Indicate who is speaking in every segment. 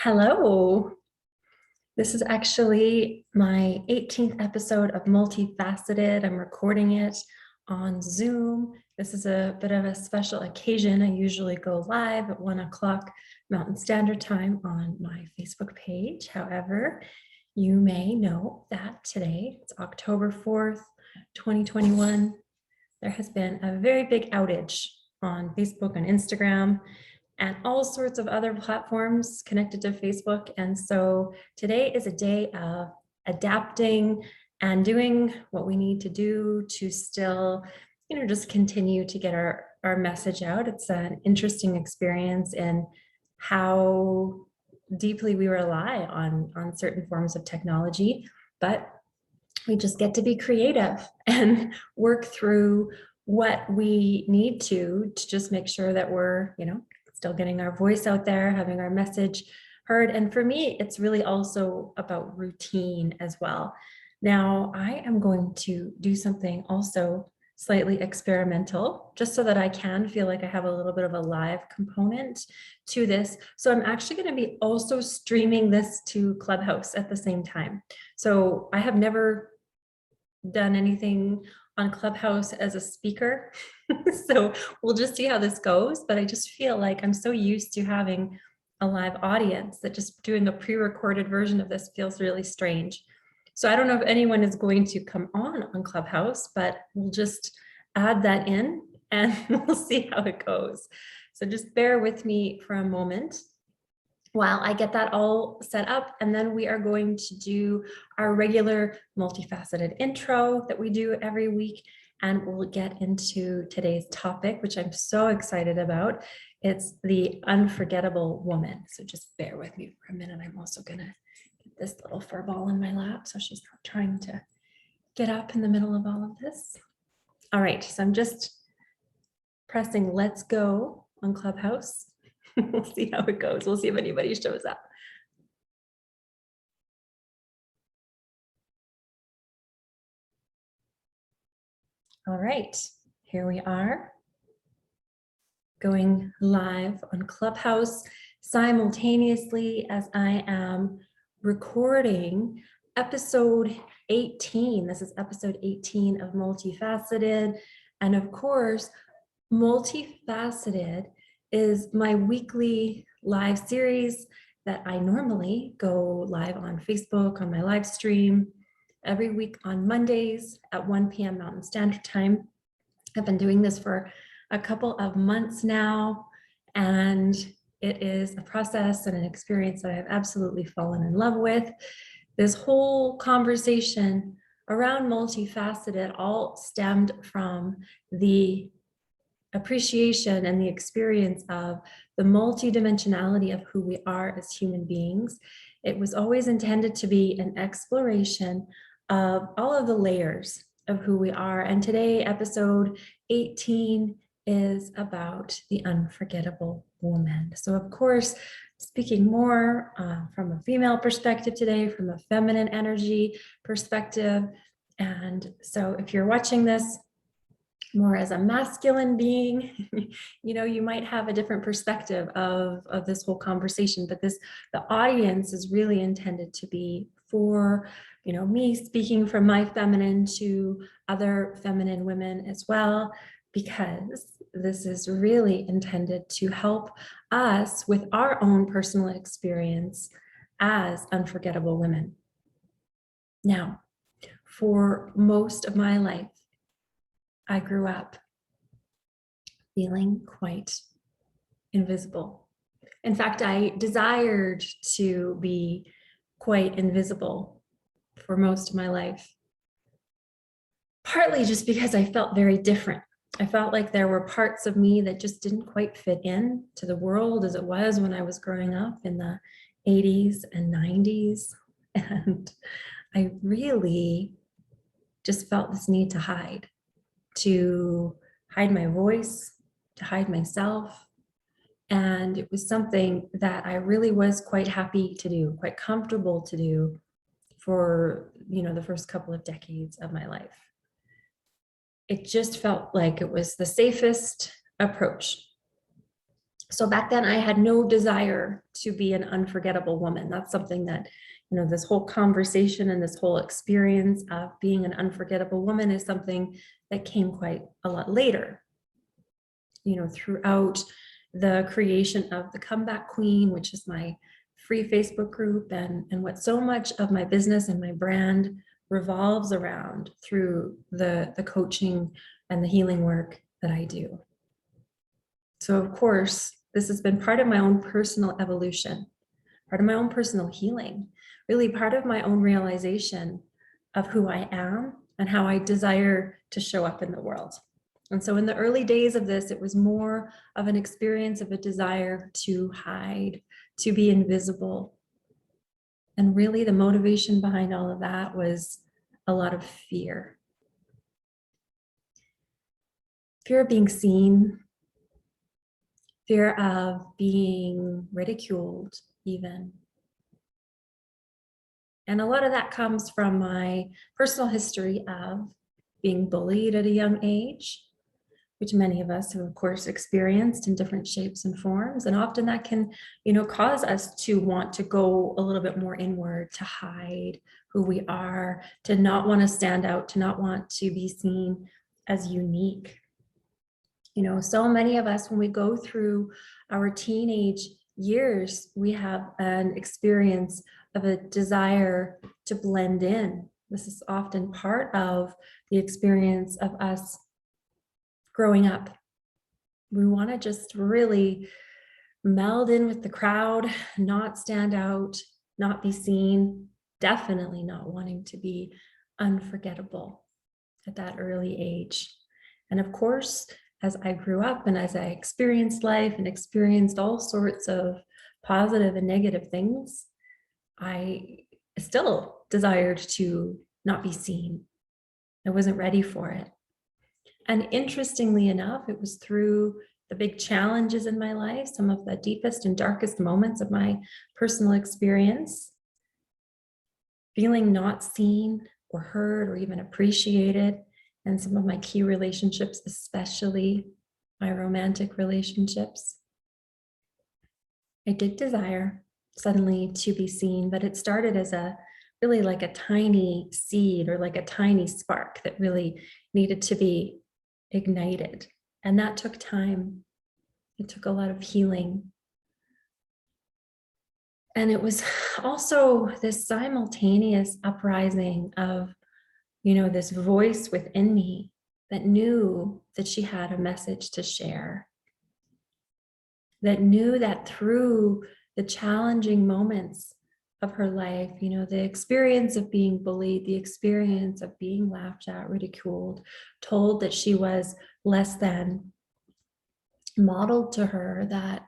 Speaker 1: Hello. This is actually my 18th episode of Multifaceted. I'm recording it on Zoom. This is a bit of a special occasion. I usually go live at 1 o'clock Mountain Standard Time on my Facebook page. However, you may know that today, it's October 4th, 2021. There has been a very big outage on Facebook and Instagram and all sorts of other platforms connected to Facebook. And so today is a day of adapting and doing what we need to do to still, just continue to get our message out. It's an interesting experience in how deeply we rely on certain forms of technology, but we just get to be creative and work through what we need to just make sure that we're, still getting our voice out there, having our message heard. And for me, it's really also about routine as well. Now, I am going to do something also slightly experimental, just so that I can feel like I have a little bit of a live component to this. So I'm actually going to be also streaming this to Clubhouse at the same time. So I have never done anything on Clubhouse as a speaker. So we'll just see how this goes. But I just feel like I'm so used to having a live audience that just doing a pre-recorded version of this feels really strange. So I don't know if anyone is going to come on Clubhouse, but we'll just add that in and we'll see how it goes. So just bear with me for a moment while I get that all set up, and then we are going to do our regular multifaceted intro that we do every week, and we'll get into today's topic, which I'm so excited about. It's the unforgettable woman. So just bear with me for a minute. I'm also gonna get this little fur ball in my lap so she's not trying to get up in the middle of all of this. All right, so I'm just pressing let's go on Clubhouse. We'll see how it goes. We'll see if anybody shows up. All right, here we are, going live on Clubhouse simultaneously as I am recording episode 18. This is episode 18 of Multifaceted. And of course, Multifaceted is my weekly live series that I normally go live on Facebook on my live stream every week on Mondays at 1 p.m. Mountain Standard Time. I've been doing this for a couple of months now, and it is a process and an experience that I've absolutely fallen in love with. This whole conversation around multifaceted all stemmed from the appreciation and the experience of the multidimensionality of who we are as human beings. It was always intended to be an exploration of all of the layers of who we are. And today, episode 18 is about the unforgettable woman. So of course, speaking more from a female perspective today, from a feminine energy perspective. And so if you're watching this more as a masculine being, you might have a different perspective of this whole conversation, but the audience is really intended to be for, me speaking from my feminine to other feminine women as well, because this is really intended to help us with our own personal experience as unforgettable women. Now, for most of my life, I grew up feeling quite invisible. In fact, I desired to be quite invisible for most of my life, partly just because I felt very different. I felt like there were parts of me that just didn't quite fit in to the world as it was when I was growing up in the 80s and 90s. And I really just felt this need to hide my voice, to hide myself. And it was something that I really was quite happy to do, quite comfortable to do for, the first couple of decades of my life. It just felt like it was the safest approach. So back then I had no desire to be an unforgettable woman. That's something that, this whole conversation and this whole experience of being an unforgettable woman is something that came quite a lot later, throughout the creation of the Comeback Queen, which is my free Facebook group, and what so much of my business and my brand revolves around through the coaching and the healing work that I do. So of course, this has been part of my own personal evolution, part of my own personal healing, really part of my own realization of who I am and how I desire to show up in the world. And so in the early days of this, it was more of an experience of a desire to hide, to be invisible. And really the motivation behind all of that was a lot of fear. Fear of being seen, fear of being ridiculed even. And a lot of that comes from my personal history of being bullied at a young age, which many of us have, of course, experienced in different shapes and forms. And often that can, cause us to want to go a little bit more inward, to hide who we are, to not want to stand out, to not want to be seen as unique. So many of us, when we go through our teenage years, we have an experience of a desire to blend in. This is often part of the experience of us growing up. We want to just really meld in with the crowd, not stand out, not be seen, definitely not wanting to be unforgettable at that early age. And of course, as I grew up and as I experienced life and experienced all sorts of positive and negative things, I still desired to not be seen. I wasn't ready for it. And interestingly enough, it was through the big challenges in my life, some of the deepest and darkest moments of my personal experience, feeling not seen or heard or even appreciated, and some of my key relationships, especially my romantic relationships. I did desire suddenly to be seen, but it started as really like a tiny seed or like a tiny spark that really needed to be ignited. And that took time. It took a lot of healing. And it was also this simultaneous uprising of, this voice within me that knew that she had a message to share, that knew that through the challenging moments of her life, the experience of being bullied, the experience of being laughed at, ridiculed, told that she was less than, modeled to her that,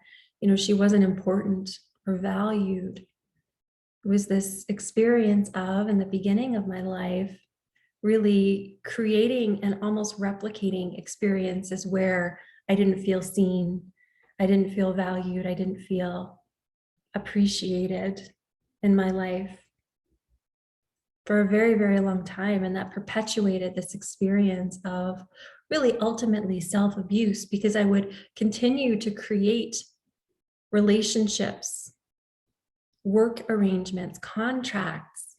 Speaker 1: she wasn't important or valued. It was this experience of, in the beginning of my life, really creating and almost replicating experiences where I didn't feel seen, I didn't feel valued, I didn't feel appreciated in my life for a very, very long time. And that perpetuated this experience of really ultimately self-abuse, because I would continue to create relationships, work arrangements, contracts,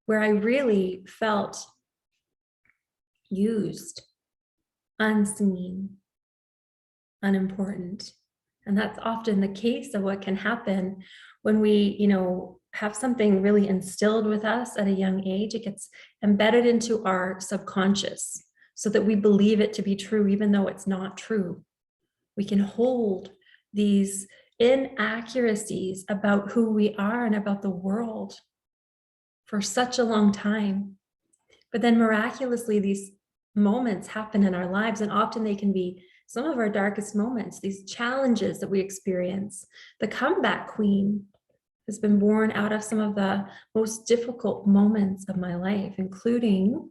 Speaker 1: where I really felt used, unseen, unimportant. And that's often the case of what can happen when we, have something really instilled with us at a young age. It gets embedded into our subconscious so that we believe it to be true, even though it's not true. We can hold these inaccuracies about who we are and about the world for such a long time. But then miraculously, these moments happen in our lives, and often they can be some of our darkest moments, these challenges that we experience. The Comeback Queen has been born out of some of the most difficult moments of my life, including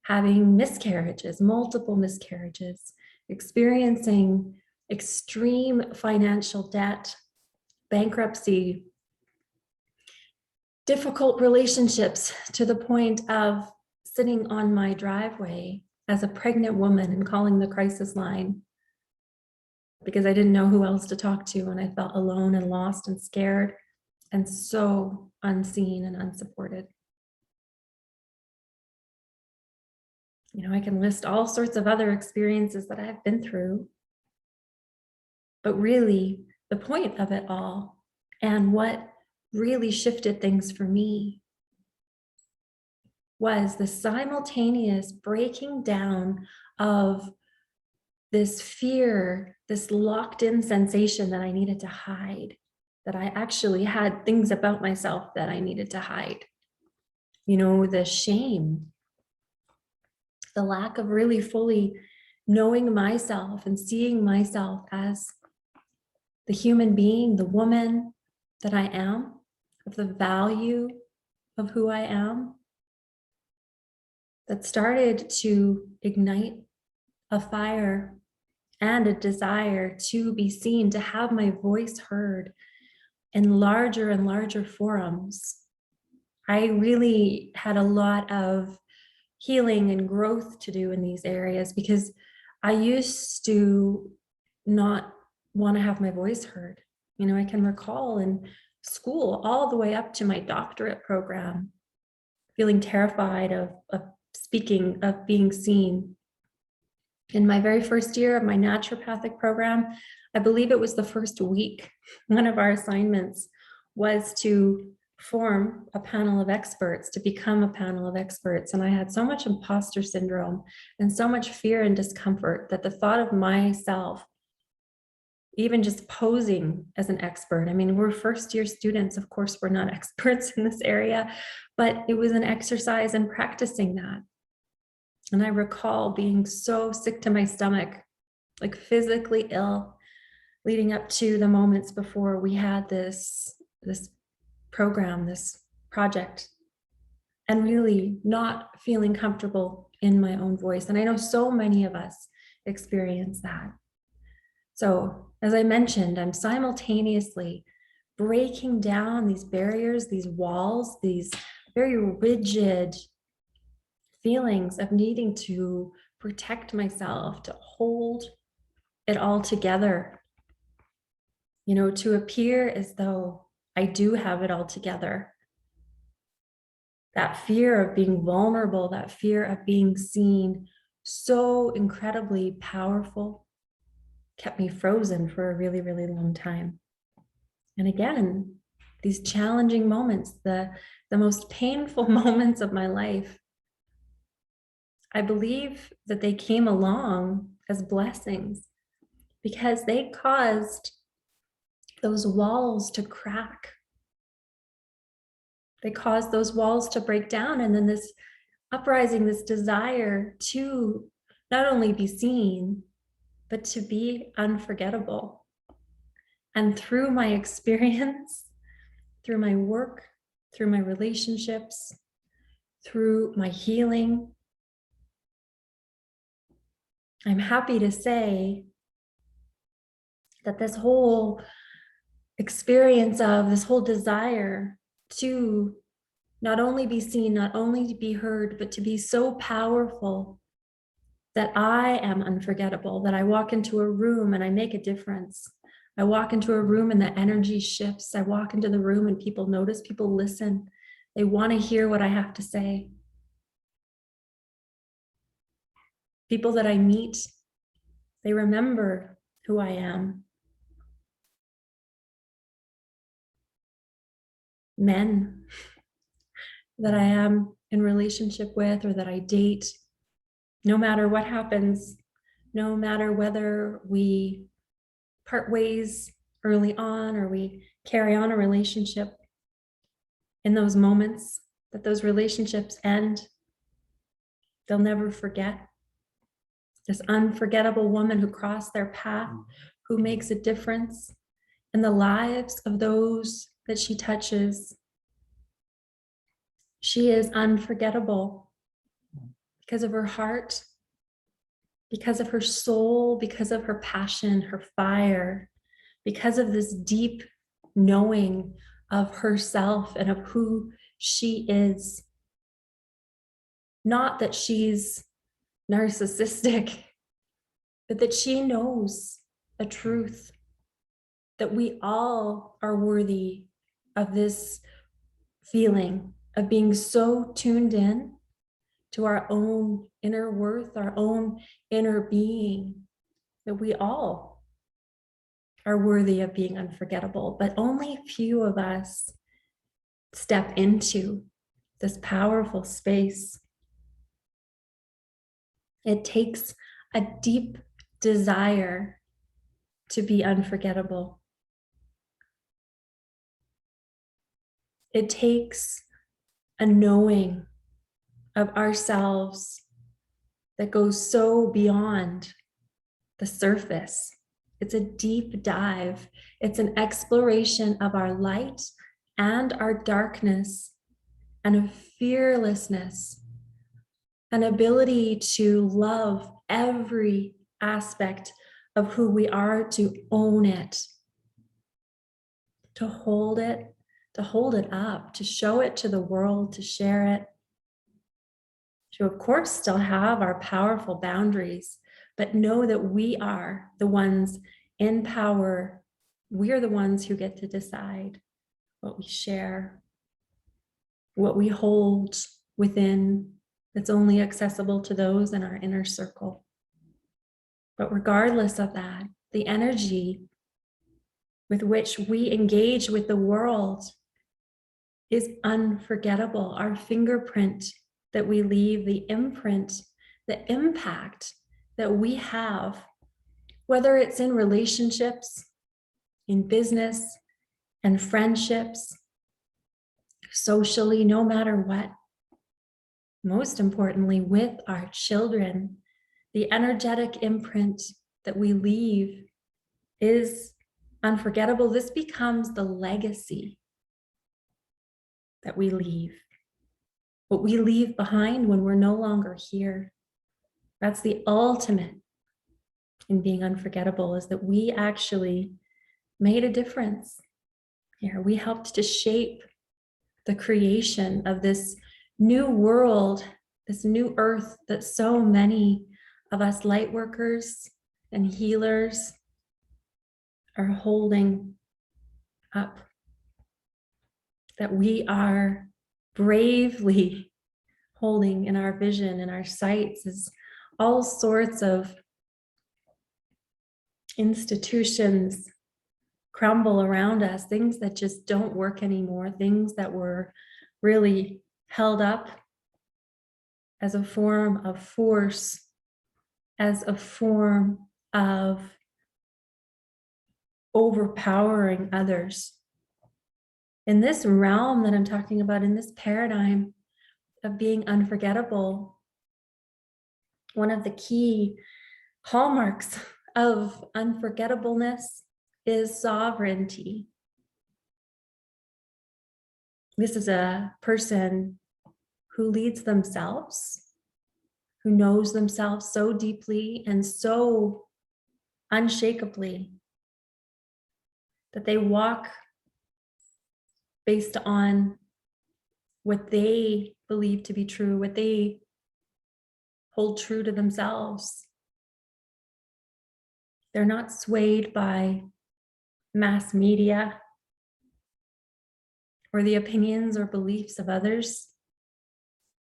Speaker 1: having miscarriages, multiple miscarriages, experiencing extreme financial debt, bankruptcy, difficult relationships, to the point of sitting on my driveway as a pregnant woman and calling the crisis line because I didn't know who else to talk to, and I felt alone and lost and scared and so unseen and unsupported. You know, I can list all sorts of other experiences that I've been through, but really the point of it all and what really shifted things for me was the simultaneous breaking down of this fear, this locked in sensation that I needed to hide, that I actually had things about myself that I needed to hide. You know, the shame, the lack of really fully knowing myself and seeing myself as the human being, the woman that I am, of the value of who I am, that started to ignite a fire and a desire to be seen, to have my voice heard in larger and larger forums. I really had a lot of healing and growth to do in these areas because I used to not want to have my voice heard. You know, I can recall in school all the way up to my doctorate program, feeling terrified of speaking, of being seen. In my very first year of my naturopathic program, I believe it was the first week, one of our assignments was to form a panel of experts, to become a panel of experts. And I had so much imposter syndrome and so much fear and discomfort that the thought of myself, even just posing as an expert, I mean, we're first year students, of course, we're not experts in this area, but it was an exercise in practicing that. And I recall being so sick to my stomach, like physically ill, leading up to the moments before we had this program, this project, and really not feeling comfortable in my own voice. And I know so many of us experience that. So as I mentioned, I'm simultaneously breaking down these barriers, these walls, these very rigid feelings of needing to protect myself, to hold it all together, you know, to appear as though I do have it all together. That fear of being vulnerable, that fear of being seen, so incredibly powerful, kept me frozen for a really, really long time. And again, these challenging moments, the most painful moments of my life, I believe that they came along as blessings because they caused those walls to crack. They caused those walls to break down. And then this uprising, this desire to not only be seen, but to be unforgettable. And through my experience, through my work, through my relationships, through my healing, I'm happy to say that this whole experience of this whole desire to not only be seen, not only to be heard, but to be so powerful that I am unforgettable, that I walk into a room and I make a difference. I walk into a room and the energy shifts. I walk into the room and people notice, people listen. They want to hear what I have to say. People that I meet, they remember who I am. Men that I am in relationship with or that I date, no matter what happens, no matter whether we part ways early on or we carry on a relationship, in those moments that those relationships end, they'll never forget this unforgettable woman who crossed their path, who makes a difference in the lives of those that she touches. She is unforgettable because of her heart, because of her soul, because of her passion, her fire, because of this deep knowing of herself and of who she is. Not that she's narcissistic, but that she knows a truth that we all are worthy of this feeling of being so tuned in to our own inner worth, our own inner being, that we all are worthy of being unforgettable, but only few of us step into this powerful space. It takes a deep desire to be unforgettable. It takes a knowing of ourselves that goes so beyond the surface. It's a deep dive. It's an exploration of our light and our darkness, and a fearlessness, an ability to love every aspect of who we are, to own it, to hold it up, to show it to the world, to share it, to, of course, still have our powerful boundaries, but know that we are the ones in power. We are the ones who get to decide what we share, what we hold within, that's only accessible to those in our inner circle. But regardless of that, the energy with which we engage with the world is unforgettable. Our fingerprint that we leave, the imprint, the impact that we have, whether it's in relationships, in business and friendships, socially, no matter what. Most importantly, with our children, the energetic imprint that we leave is unforgettable. This becomes the legacy that we leave, what we leave behind when we're no longer here. That's the ultimate in being unforgettable, is that we actually made a difference here. We helped to shape the creation of this new world, this new earth that so many of us light workers and healers are holding up, that we are bravely holding in our vision and our sights, is all sorts of institutions crumble around us, things that just don't work anymore, things that were really held up as a form of force, as a form of overpowering others. In this realm that I'm talking about, in this paradigm of being unforgettable, one of the key hallmarks of unforgettableness is sovereignty. This is a person who leads themselves, who knows themselves so deeply and so unshakably that they walk based on what they believe to be true, what they hold true to themselves. They're not swayed by mass media or the opinions or beliefs of others.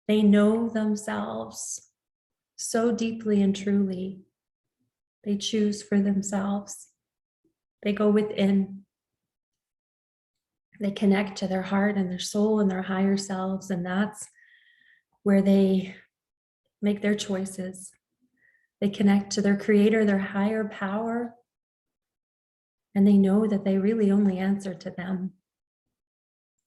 Speaker 1: They know themselves so deeply and truly. They choose for themselves. They go within. They connect to their heart and their soul and their higher selves, and that's where they make their choices. They connect to their creator, their higher power, and they know that they really only answer to them,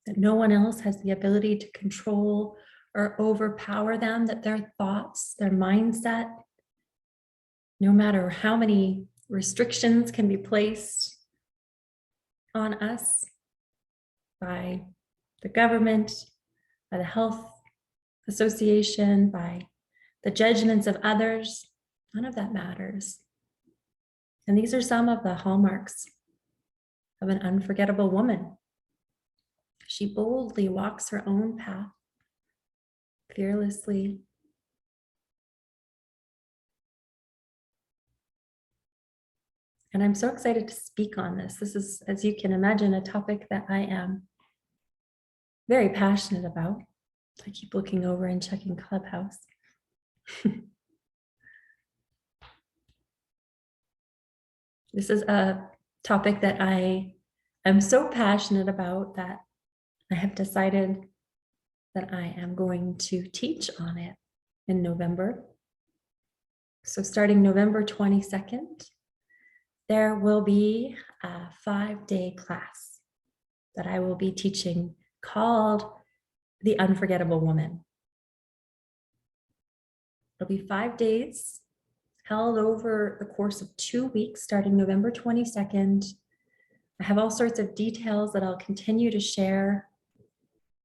Speaker 1: that no one else has the ability to control or overpower them, that their thoughts, their mindset, no matter how many restrictions can be placed on us by the government, by the health association, by the judgments of others, none of that matters. And these are some of the hallmarks of an unforgettable woman. She boldly walks her own path, fearlessly. And I'm so excited to speak on this. This is, as you can imagine, a topic that I am very passionate about. I keep looking over and checking Clubhouse. This is a topic that I am so passionate about that I have decided that I am going to teach on it in November. So starting November 22nd, there will be a 5-day class that I will be teaching called The Unforgettable Woman. It'll be 5 days held over the course of 2 weeks, starting November 22nd. I have all sorts of details that I'll continue to share,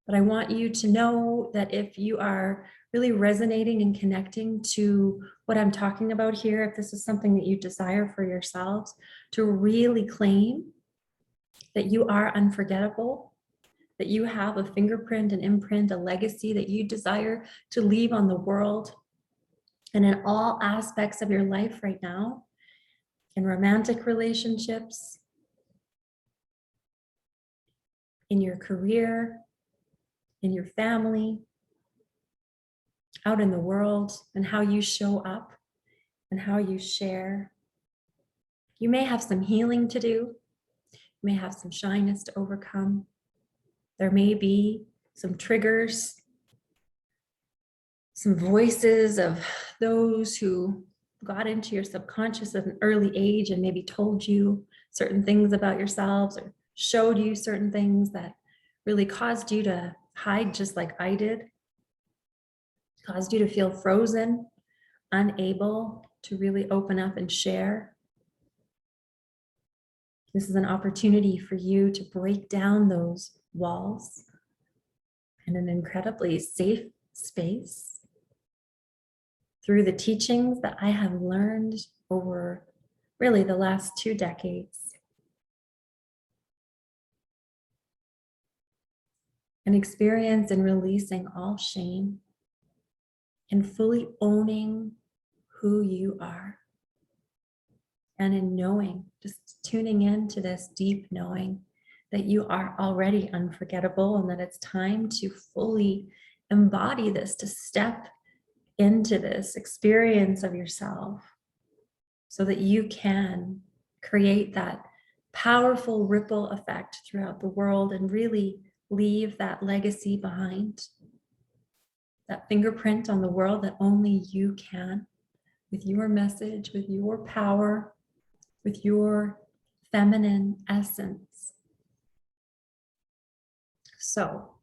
Speaker 1: but I want you to know that if you are really resonating and connecting to what I'm talking about here, if this is something that you desire for yourselves, to really claim that you are unforgettable, that you have a fingerprint, an imprint, a legacy that you desire to leave on the world and in all aspects of your life right now, in romantic relationships, in your career, in your family, out in the world, and how you show up and how you share. You may have some healing to do. You may have some shyness to overcome. There may be some triggers, some voices of those who got into your subconscious at an early age and maybe told you certain things about yourselves or showed you certain things that really caused you to hide, just like I did, caused you to feel frozen, unable to really open up and share. This is an opportunity for you to break down those walls in an incredibly safe space through the teachings that I have learned over really the last 2 decades. An experience in releasing all shame and fully owning who you are. And in knowing, just tuning into this deep knowing that you are already unforgettable and that it's time to fully embody this, to step into this experience of yourself so that you can create that powerful ripple effect throughout the world and really leave that legacy behind, that fingerprint on the world that only you can, with your message, with your power, with your feminine essence. So,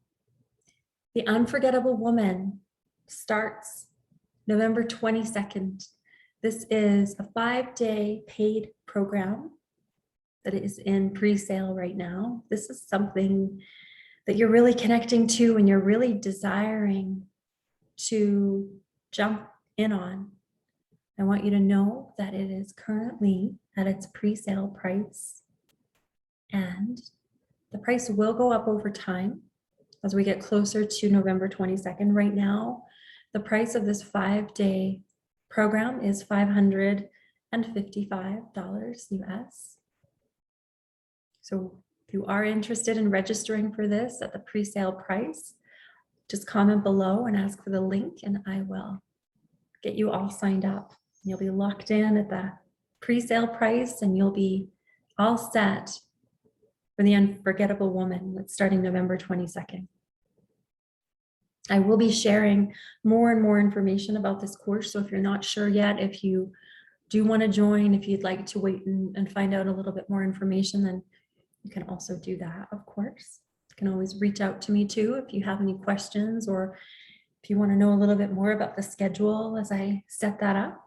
Speaker 1: The Unforgettable Woman starts November 22nd. This is a 5-day paid program that is in pre-sale right now. This is something that you're really connecting to and you're really desiring to jump in on. I want you to know that it is currently at its pre-sale price, and the price will go up over time as we get closer to November 22nd. Right now, the price of this 5-day program is $555 US. So if you are interested in registering for this at the pre-sale price, just comment below and ask for the link and I will get you all signed up. You'll be locked in at the pre-sale price and you'll be all set for The Unforgettable Woman that's starting November 22nd. I will be sharing more and more information about this course. So if you're not sure yet, if you do want to join, if you'd like to wait and find out a little bit more information, then you can also do that, of course. You can always reach out to me too if you have any questions or if you want to know a little bit more about the schedule as I set that up.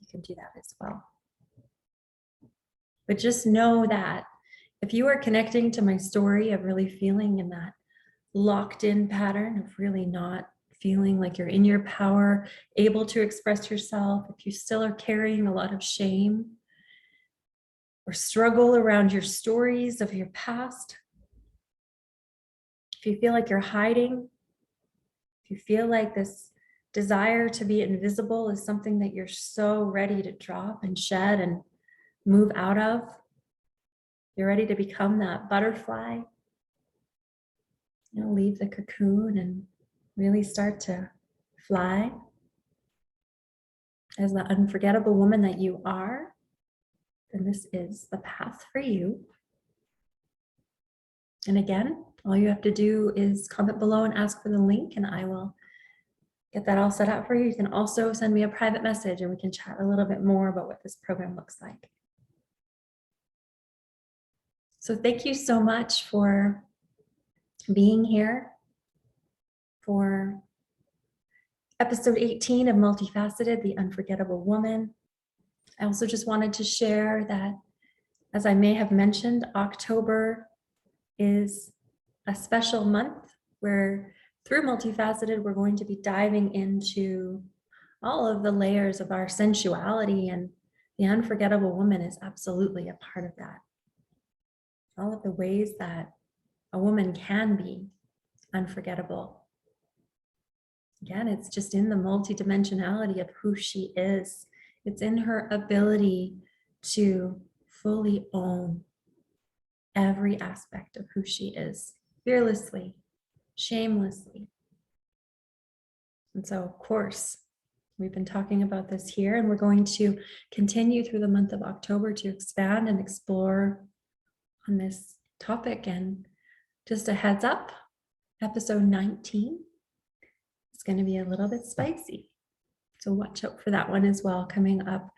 Speaker 1: You can do that as well. But just know that if you are connecting to my story of really feeling in that locked in pattern of really not feeling like you're in your power, able to express yourself, if you still are carrying a lot of shame or struggle around your stories of your past, if you feel like you're hiding, if you feel like this desire to be invisible is something that you're so ready to drop and shed and move out of. You're ready to become that butterfly. Leave the cocoon and really start to fly as the unforgettable woman that you are, then this is the path for you. And again, all you have to do is comment below and ask for the link, and I will get that all set up for you. You can also send me a private message and we can chat a little bit more about what this program looks like. So thank you so much for being here for episode 18 of Multifaceted, the Unforgettable Woman. I also just wanted to share that, as I may have mentioned, October is a special month where through Multifaceted, we're going to be diving into all of the layers of our sensuality, and the Unforgettable Woman is absolutely a part of that. All of the ways that a woman can be unforgettable. Again, it's just in the multidimensionality of who she is. It's in her ability to fully own every aspect of who she is, fearlessly, shamelessly. And so, of course, we've been talking about this here, and we're going to continue through the month of October to expand and explore on this topic. And just a heads up, episode 19 is going to be a little bit spicy. So watch out for that one as well, coming up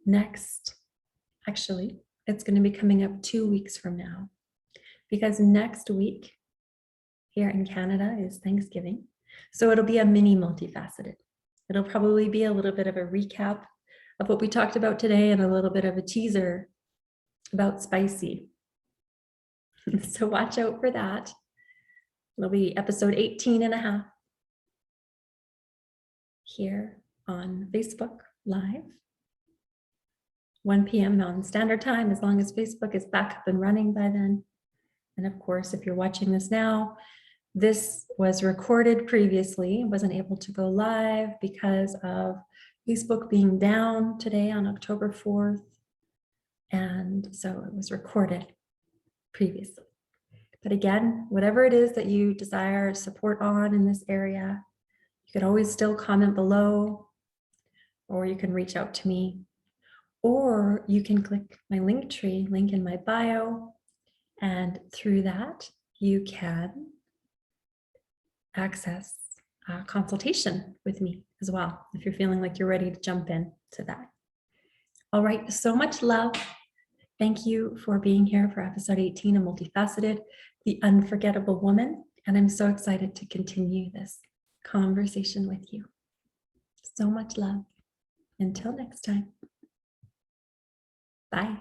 Speaker 1: next. Actually, it's going to be coming up 2 weeks from now, because next week here in Canada is Thanksgiving. So it'll be a mini multifaceted. It'll probably be a little bit of a recap of what we talked about today and a little bit of a teaser about spicy. So watch out for that. It'll be episode 18 and a half here on Facebook Live, 1 p.m. Mountain Standard Time, as long as Facebook is back up and running by then. And of course, if you're watching this now, this was recorded previously, wasn't able to go live because of Facebook being down today on October 4th. And so it was recorded previously. But again, whatever it is that you desire support on in this area, you could always still comment below, or you can reach out to me, or you can click my Linktree link in my bio, and through that you can access a consultation with me as well, if you're feeling like you're ready to jump in to that. All right, so much love. Thank you for being here for episode 18 of Multifaceted, the Unforgettable Woman. And I'm so excited to continue this conversation with you. So much love. Until next time. Bye.